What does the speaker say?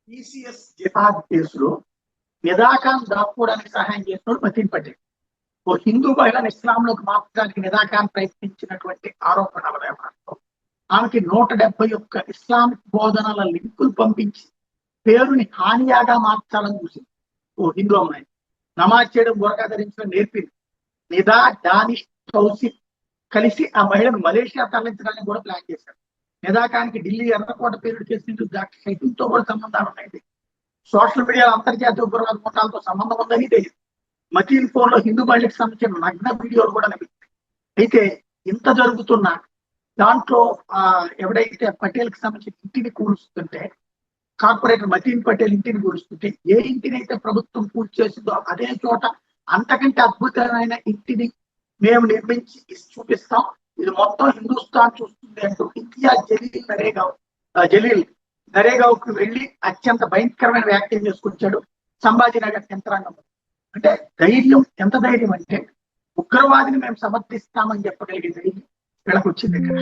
TCS జిహాద్ కేసులో నిదాఖాన్ దాక్కోవడానికి సహాయం చేసినోడు మతీన్ పటేల్. ఓ హిందూ మహిళను ఇస్లాంలోకి మార్చడానికి నిదాఖాన్ ప్రయత్నించినటువంటి ఆరోపణల వ్యవహారంలో ఆమెకి 171 ఇస్లామిక్ బోధనల లింకులు పంపించి పేరుని హానియాగా మార్చాలని చూసింది. ఓ హిందూ అమ్మాయి నమాజ్ చేయడం, బురకా ధరించడం నేర్పింది. నిదా, డానిష్, తౌసిఫ్ కలిసి ఆ మహిళను మలేషియా తరలించడానికి కూడా ప్లాన్ చేశారు. నిదాఖానికి ఢిల్లీ ఎర్రకోట పేరుడు కేసు సైకిల్తో కూడా సంబంధాలు ఉన్నాయి. సోషల్ మీడియాలో అంతర్జాతీయ ఉగ్రవాద ముఠాలతో సంబంధం ఉందని తెలియదు. మతీన్ ఫోన్ లో హిందూ మహిళకి సంబంధించిన నగ్న వీడియోలు కూడా లభిస్తాయి. అయితే ఇంత జరుగుతున్నా దాంట్లో ఎవడైతే పటేల్ కి సంబంధించిన ఇంటిని కూలుస్తుంటే, కార్పొరేటర్ మతీన్ పటేల్ ఇంటిని కూలుస్తుంటే, ఏ ఇంటిని అయితే ప్రభుత్వం పూర్తి చేసిందో అదే చోట అంతకంటే అద్భుతమైన ఇంటిని మేము నిర్మించి చూపిస్తాం, ఇది మొత్తం హిందుస్థాన్ చూస్తుంది అంటూ ఇంతియాజ్ జలీల్ నరేగావ్కి వెళ్ళి అత్యంత భయంకరమైన వ్యాఖ్యలు చేసుకొచ్చాడు సంభాజీనగర్ యంత్రాంగం. అంటే ధైర్యం, ఎంత ధైర్యం అంటే ఉగ్రవాదిని మేము సమర్థిస్తామని చెప్పగలిగే ధైర్యం వీళ్ళకి వచ్చింది ఇక్కడ.